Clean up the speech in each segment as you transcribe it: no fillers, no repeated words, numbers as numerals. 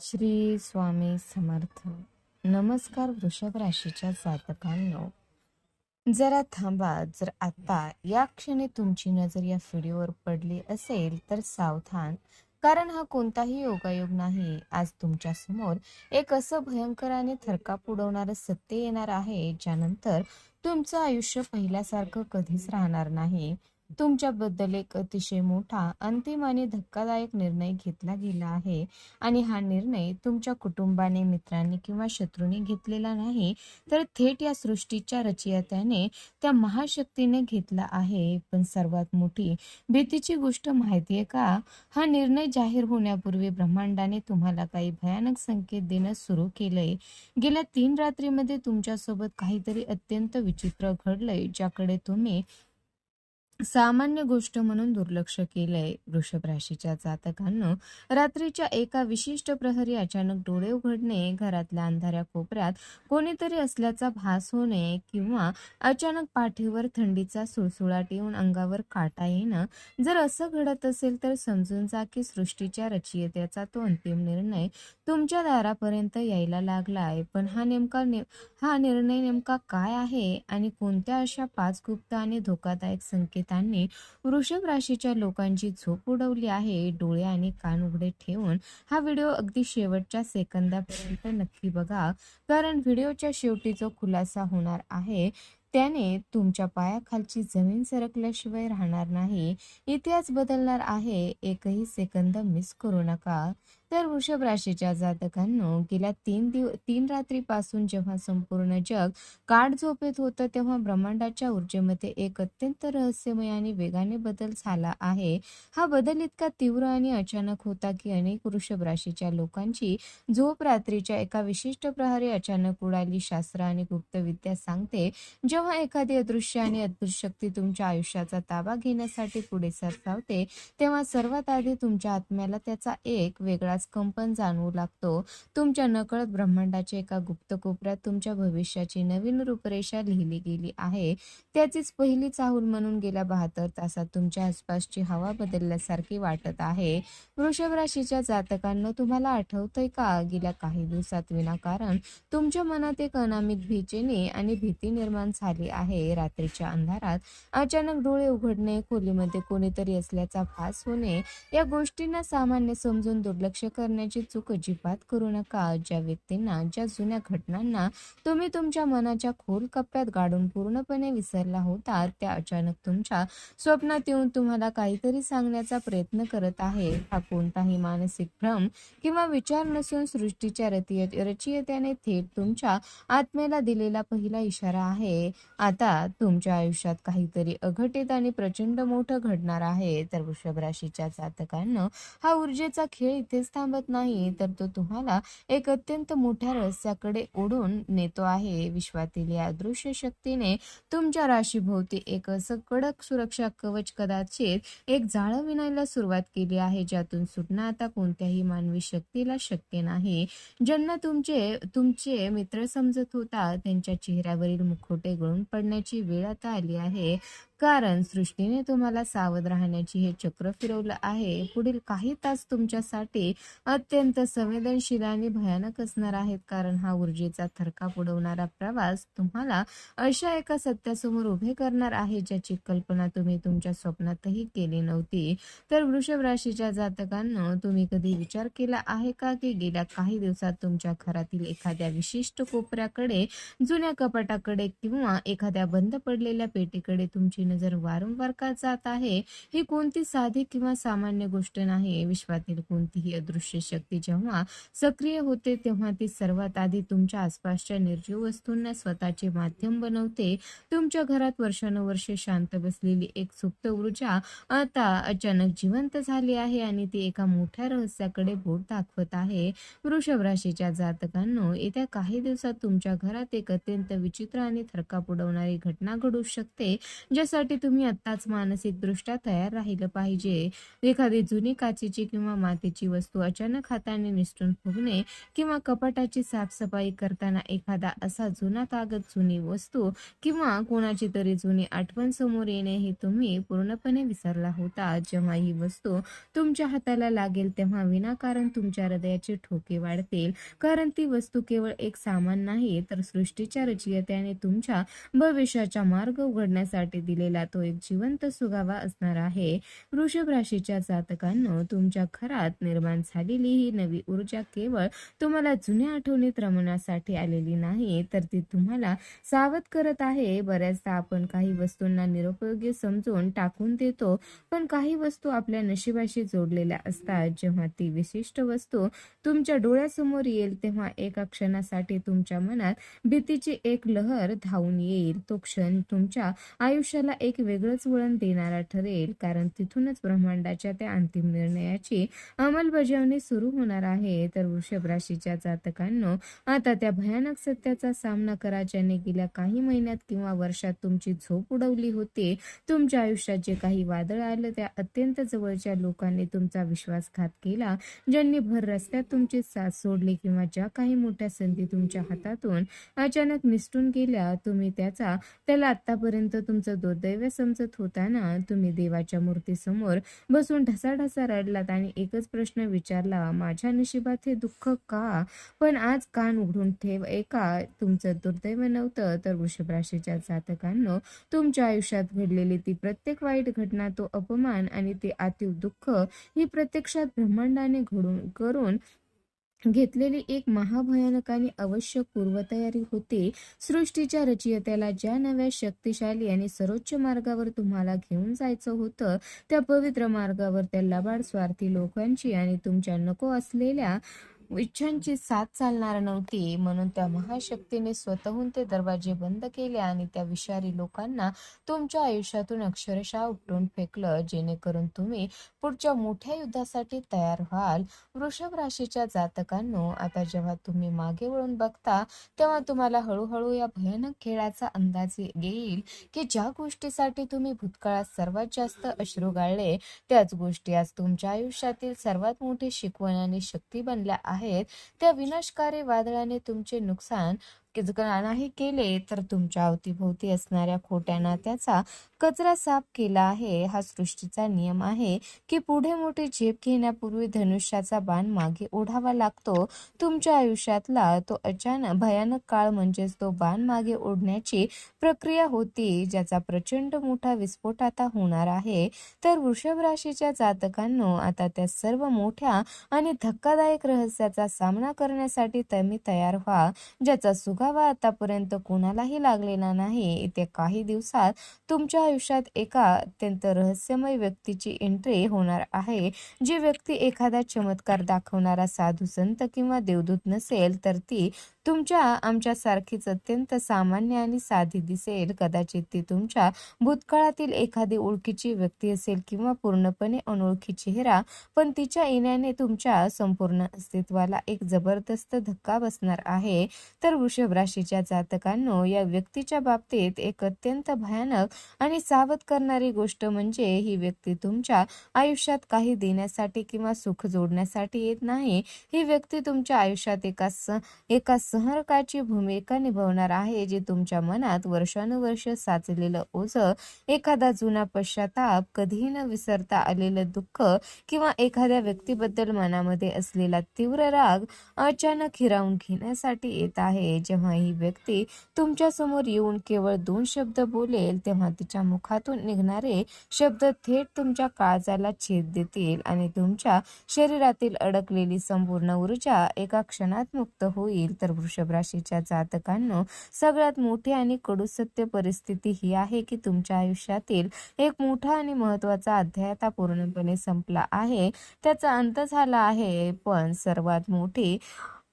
श्री स्वामी समर्थ. नमस्कार वृषभ राशीच्या जातकांनो, जरा थांबा. जर आता या क्षणी तुमची नजर या व्हिडिओवर पडली असेल तर सावधान, कारण हा कोणताही योगायोग नाही. आज तुमच्या समोर एक असं भयंकर आणि थरकाप उडवणारं सत्य येणार आहे, ज्यानंतर तुमचं आयुष्य पहिल्यासारखं कधीच राहणार नाही. तुमच्याबद्दल एक अतिशय मोठा, अंतिम आणि धक्कादायक निर्णय घेतला गेला आहे. आणि हा निर्णय तुमच्या कुटुंबाने, मित्रांनी किंवा शत्रूंनी घेतलेला नाही, तर थेट या सृष्टीच्या रचयित्याने, त्या महाशक्तीने घेतला आहे. पण सर्वात मोठी भीतीची गोष्ट माहिती आहे का? हा निर्णय जाहीर होण्यापूर्वी ब्रह्मांडाने तुम्हाला काही भयानक संकेत देणं सुरू केलंय. गेल्या 3 रात्रीमध्ये तुमच्यासोबत काहीतरी अत्यंत विचित्र घडलंय, ज्याकडे तुम्ही सामान्य गोष्ट म्हणून दुर्लक्ष केलंय. वृषभ राशीच्या जातकांनो, रात्रीच्या एका विशिष्ट प्रहरी अचानक डोळे उघडणे, घरातल्या अंधाऱ्या कोपऱ्यात कोणीतरी असल्याचा भास होणे किंवा अचानक पाठीवर थंडीचा सुळसुळाट येऊन अंगावर काटा येणं, जर असं घडत असेल तर समजून जा की सृष्टीच्या रचयित्याचा तो अंतिम निर्णय तुमच्या दारापर्यंत यायला लागलाय. पण हा निर्णय नेमका काय आहे आणि कोणत्या अशा 5 गुप्त आणि धोकादायक संकेतांनी वृषभ राशीच्या लोकांची झोप उडवली आहे? डोळे आणि कान उघडे ठेवून हा व्हिडिओ अगदी शेवटच्या सेकंदापर्यंत नक्की बघा, कारण व्हिडिओच्या शेवटी जो खुलासा होणार आहे त्याने तुमच्या पायाखालची जमीन सरकल्याशिवाय राहणार नाही. इतिहास बदलणार आहे. एकही सेकंद मिस करू नका. तर वृषभ राशीच्या जातकांनो, गेल्या 3 रात्रीपासून जेव्हा संपूर्ण जग गाढ झोपेत होतं, तेव्हा ब्रह्मांडाच्या ऊर्जेमध्ये एक अत्यंत रहस्यमय आणि वेगाने बदल झाला आहे. हा बदल इतका तीव्र आणि अचानक होता की अनेक वृषभ राशीच्या लोकांची झोप रात्रीच्या एका विशिष्ट प्रहरी अचानक उडाली. शास्त्र आणि गुप्तविद्या सांगते, जेव्हा एखादी अदृश्य आणि अद्भुत शक्ती तुमच्या आयुष्याचा ताबा घेण्यासाठी पुढे सरसावते, तेव्हा सर्वात आधी तुमच्या आत्म्याला त्याचा एक वेगळाच कंपन जाणवू लागतो. तुमच्या नकळत ब्रह्मांडाच्या एका गुप्त कोपऱ्यात तुमच्या भविष्याची नवीन रूपरेषा लिहिली गेली आहे. त्याचीच पहिली चाहूल म्हणून गेल्या 72 तासात तुमच्या आसपासची हवा बदलल्यासारखी वाटत आहे. वृषभ राशीच्या जातकांना, तुम्हाला आठवतंय का, गेल्या काही दिवसात विनाकारण तुमच्या मनात एक अनामिक बेचैनी आणि भीती निर्माण झाली आहे. रात्रीच्या अंधारात अचानक डोळे उघडणे, खोलीमध्ये कोणीतरी असल्याचा भास होणे, या गोष्टींना सामान्य समजून दुर्लक्ष करण्याची चूक अजिबात करू नका. ज्या व्यक्तींना, ज्या जुन्या घटनांना तुम्ही तुमच्या मनाच्या खोल कप्प्यात गाडून पूर्णपणे विसरला होता, त्या अचानक तुमच्या स्वप्नात येऊन तुम्हाला काहीतरी सांगण्याचा प्रयत्न करत आहे. हा कोणताही मानसिक भ्रम किंवा विचार नसून सृष्टीच्या रचयित्याने थेट तुमच्या आत्म्याला दिलेला पहिला इशारा आहे. आता तुमच्या आयुष्यात काहीतरी अघटित आणि प्रचंड मोठं घडणार आहे. तर वृषभ राशीच्या जातकांना, हा ऊर्जेचा खेळ इथेच थांबत नाही, तर तो तुम्हाला एक अत्यंत मोठ्या रहस्याकडे ओढून नेतो आहे. विश्वातील या अदृश्य शक्तीने तुमच्या राशीभोवती एक असं कडक सुरक्षा कवच, कदाचित एक जाळं विणायला सुरुवात केली आहे, ज्यातून सुटणं आता कोणत्याही मानवी शक्तीला शक्य नाही. ज्यांना तुमचे मित्र समजत होता, त्यांच्या चेहऱ्यावरील मुखवटे गळून पडण्याची वेळ आता आली आहे. कारण सृष्टीने तुम्हाला सावध राहण्याची हे चक्र फिरवलं आहे. पुढील काही तास तुमच्यासाठी अत्यंत संवेदनशील आणि भयानक असणार आहेत, कारण हा ऊर्जेचा थरकाप उडवणारा प्रवास तुम्हाला अशा एका सत्यासमोर उभे करणार आहे, ज्याची कल्पना तुम्ही तुमच्या स्वप्नातही केली नव्हती. तर वृषभ राशीच्या जातकांना, तुम्ही कधी विचार केला आहे का की गेल्या काही दिवसात तुमच्या घरातील एखाद्या विशिष्ट कोपऱ्याकडे, जुन्या कपाटाकडे किंवा एखाद्या बंद पडलेल्या पेटीकडे तुमची नजर वारंवार का जात आहे? ही कोणती साधी किंवा सामान्य गोष्ट नाही. विश्वातील कोणतीही अदृश्य शक्ती जेव्हा सक्रिय होते, तेव्हा ती सर्वात आधी तुमच्या आसपासच्या निर्जीव वस्तूंना स्वतःचे माध्यम बनवते. तुमच्या घरात वर्षानुवर्षे शांत बसलेली एक सुप्त ऊर्जा आता अचानक जिवंत झाली आहे आणि ती एका मोठ्या रहस्याकडे बोट दाखवत आहे. वृषभ राशीच्या जातकांनो, येत्या काही दिवसात तुमच्या घरात एक अत्यंत विचित्र आणि थरकाप उडवणारी घटना घडू शकते, ज्यासाठी त्यासाठी तुम्ही आत्ताच मानसिकदृष्ट्या तयार राहिलं पाहिजे. एखादी जुनी काचेची किंवा मातीची वस्तू अचानक हाताने निसटून फुगणे किंवा कपाटाची साफसफाई करताना एखादा असा जुना कागद, जुनी वस्तू किंवा कोणाची तरी जुनी आठवण समोर येणे हे तुम्ही पूर्णपणे विसरला होता. जेव्हा ही वस्तू तुमच्या हाताला लागेल तेव्हा विनाकारण तुमच्या हृदयाचे ठोके वाढतील, कारण ती वस्तू केवळ एक सामान नाही, तर सृष्टीच्या रचयित्याने तुमच्या भविष्याचा मार्ग उघडण्यासाठी दिलेला तो एक जिवंत सुगावा असणार आहे. वृषभ राशीच्या जातकांनो, तुमच्या घरात निर्माण झालेली ही नवी ऊर्जा केवळ तुम्हाला जुन्या आठवणीत रमण्यासाठी आलेली नाही, तर ती तुम्हाला सावध करत आहे. बऱ्याचदा आपण काही वस्तूंना निरुपयोगी समजून टाकून देतो, पण काही वस्तू आपल्या नशिबाशी जोडलेल्या असतात. जेव्हा ती विशिष्ट वस्तू तुमच्या डोळ्यासमोर येईल तेव्हा एका क्षणासाठी तुमच्या मनात भीतीची एक लहर धावून येईल. तो क्षण तुमच्या आयुष्याला एक वेगळंच वळण देणारा ठरेल, कारण तिथूनच ब्रह्मांडाच्या त्या अंतिम निर्णयाची अंमलबजावणी सुरू होणार आहे. तर वृषभ राशीच्या जातकांनो, आता त्या भयानक सत्याचा सामना करा ज्याने गेल्या काही महिन्यात किंवा वर्षात तुमची झोप उडवली होती. तुमच्या आयुष्यात जे काही वादळ आलं त्या अत्यंत जवळच्या लोकांनी तुमचा विश्वासघात केला, ज्यांनी भर रस्त्यात तुमची साथ सोडली किंवा ज्या काही मोठ्या संधी तुमच्या हातातून अचानक निसटून गेल्या, तुम्ही त्याला आतापर्यंत तुमचं दुर्दैव समजत होता ना. तुम्ही देवाच्या मूर्तीसमोर बसून ढसाढसा रडलात आणि एकच प्रश्न विचारला, माझ्या नशिबात हे दुःख का? पण आज कान उघडून ठेव, एका तुमचं दुर्दैव नव्हतं, तर वृषभ राशीच्या जातकांनो, तुमच्या आयुष्यात घडलेली ती प्रत्येक वाईट घटना, तो अपमान आणि ते अतीव दुःख ही प्रत्यक्षात ब्रह्मांडाने करून घेतलेली एक महाभयानक आणि आवश्यक पूर्वतयारी होती. सृष्टीच्या रचयित्याला ज्या नव्या शक्तिशाली आणि सर्वोच्च मार्गावर तुम्हाला घेऊन जायचं होतं, त्या पवित्र मार्गावर त्या लबाड, स्वार्थी लोकांची आणि तुमच्या नको असलेल्या इच्छांची साथ चालणार नव्हती. म्हणून त्या महाशक्तीने स्वतःहून ते दरवाजे बंद केले आणि त्या विषारी लोकांना तुमच्या आयुष्यातून अक्षरशः उपटून फेकलं, जेणेकरून तुम्ही पुढच्या मोठ्या युद्धासाठी तयार व्हाल. वृषभ राशीच्या जातकांनो, आता जेव्हा तुम्ही मागे वळून बघता तेव्हा तुम्हाला हळूहळू या भयानक खेळाचा अंदाज येईल की ज्या गोष्टीसाठी तुम्ही भूतकाळात सर्वात जास्त अश्रू गाळले, त्याच गोष्टी आज तुमच्या आयुष्यातील सर्वात मोठी शिकवण आणि शक्ती बनल्या आहेत. त्या विनाशकारी वादळाने तुमचे नुकसान नाही केले, तर तुमच्या अवतीभोवती असणाऱ्या खोट्या नात्याचा कचरा साफ केला आहे. हा सृष्टीचा नियम आहे की पुढे मोठी झेप घेण्यापूर्वी धनुष्याचा बाण मागे ओढावा लागतो. तुमच्या आयुष्यातला तो अचानक भयानक काळ म्हणजेच तो बाण मागे ओढण्याची प्रक्रिया होती, ज्याचा प्रचंड मोठा विस्फोट आता होणार आहे. तर वृषभ राशीच्या जातकांनो, आता त्या सर्व मोठ्या आणि धक्कादायक रहस्याचा सामना करण्यासाठी तुम्ही तयार व्हा, ज्याचा सुगावा आतापर्यंत कोणालाही लागलेला नाही. येत्या काही दिवसात तुमच्या आयुष्यात एका अत्यंत रहस्यमय व्यक्तीची एंट्री होणार आहे. जी व्यक्ती एखादा चमत्कार दाखवणारा साधू, संत किंवा देवदूत नसेल, तर ती आमच्या सारखीच अत्यंत सामान्य आणि साधी दिसेल. कदाचित ती तुमच्या भूतकाळातील एखादी ओळखीची व्यक्ती असेल किंवा पूर्णपणे अनोळखी चेहरा, पण तिच्या येण्याने तुमच्या संपूर्ण अस्तित्वाला एक जबरदस्त धक्का बसणार आहे. तर वृषभ राशीच्या जातकांनो, या व्यक्तीच्या बाबतीत एक अत्यंत भयानक आणि सावध करणारी गोष्ट म्हणजे ही व्यक्ती तुमच्या आयुष्यात काही देण्यासाठी किंवा सुख जोडण्यासाठी येत नाही. ही व्यक्ती तुमच्या आयुष्यात एका संहारकाची भूमिका निभावणार आहे, जे तुमच्या मनात वर्षानुवर्ष साचलेलं ओझं, एखादा जुना पश्चाताप, कधीही न विसरता आलेलं दुःख किंवा एखाद्या व्यक्तीबद्दल मनामध्ये असलेला तीव्र राग अचानक हिरावून घेण्यासाठी येत आहे. जेव्हा ही व्यक्ती तुमच्या समोर येऊन केवळ 2 शब्द बोलेल, तेव्हा तिच्या मुखातून निघणारे शब्द थेट तुमच्या काळजाला छेद देतील आणि तुमच्या शरीरातील अडकलेली संपूर्ण ऊर्जा एका क्षणात मुक्त होईल. तर वृषभ राशीच्या जातकांनो, सगळ्यात मोठी आणि कडू सत्य परिस्थिती ही आहे की तुमच्या आयुष्यातील एक मोठा आणि महत्त्वाचा अध्याय आता पूर्णपणे संपला आहे. त्याचा अंत झाला आहे, पण सर्वात मोठी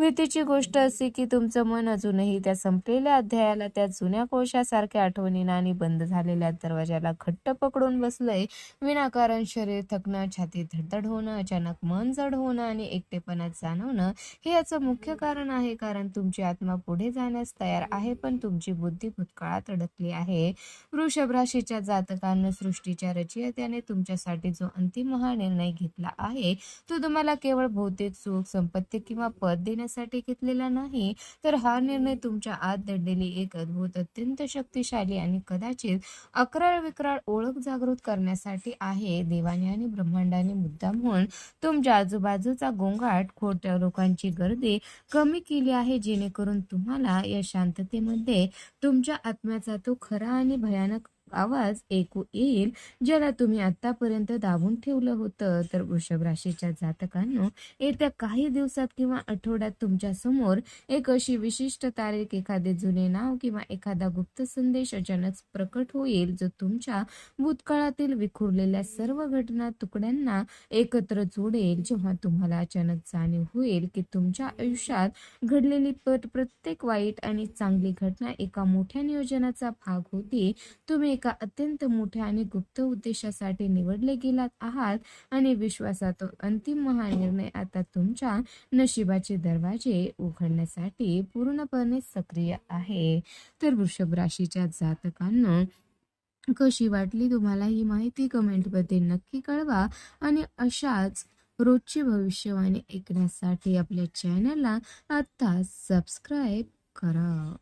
भीतीची गोष्ट अशी की तुमचं मन अजूनही त्या संपलेल्या अध्यायाला, त्या जुन्या कोळशासारख्या आठवणींना आणि बंद झालेल्या दरवाजाला घट्ट पकडून बसलंय. विनाकारण शरीर थकणं, छाती धडधड होणं, अचानक मन जड होणं आणि एकटेपणा जाणवणं हे याचं मुख्य कारण आहे. कारण तुमची आत्मा पुढे जाण्यास तयार आहे, पण तुमची बुद्धी भूतकाळात अडकली आहे. वृषभ राशीच्या जातकांना सृष्टीच्या रचयित्याने तुमच्यासाठी जो अंतिम निर्णय घेतला आहे, तो तुम्हाला केवळ भौतिक सुख, संपत्ती किंवा पद देण्यासाठी घेतलेला नाही, तर हा निर्णय तुमच्या आत दडलेली एक अद्भुत, अत्यंत शक्तिशाली आणि कदाचित अक्राळ-विक्राळ ओळख जागृत करण्यासाठी आहे. देवाने आणि ब्रह्मांडाने मुद्दामहून तुमच्या आजूबाजूचा गोंगाट, खोट्या लोकांची गर्दी कमी केली आहे, जेणेकरून तुम्हाला या शांततेमध्ये तुमच्या आत्म्याचा तो खरा आणि भयानक आवाज ऐकू येईल, ज्याला तुम्ही आतापर्यंत दाबून ठेवलं होतं. तर वृषभ राशीच्या जातकांनो, येत्या काही दिवसात किंवा आठवड्यात तुमच्या समोर एक अशी विशिष्ट तारीख, एखादे जुने नाव किंवा एखादा गुप्त संदेश अचानक प्रकट होईल, जो तुमच्या भूतकाळातील विखुरलेल्या सर्व घटना तुकड्यांना एकत्र जोडेल. जेव्हा तुम्हाला अचानक जाणीव होईल की तुमच्या आयुष्यात घडलेली प्रत्येक वाईट आणि चांगली घटना एका मोठ्या नियोजनाचा भाग होती. तुम्ही एका अत्यंत मोठ्या आणि गुप्त उद्देशासाठी निवडले गेलात आहात आणि विश्वासाचा अंतिम महानिर्णय आता तुमच्या नशिबाचे दरवाजे उघडण्यासाठी पूर्णपणे सक्रिय आहे. तर वृषभ राशीच्या जातकांना कशी वाटली तुम्हाला ही माहिती कमेंटमध्ये नक्की कळवा आणि अशाच रोजची भविष्यवाणी ऐकण्यासाठी आपल्या चॅनलला आता सबस्क्राईब करा.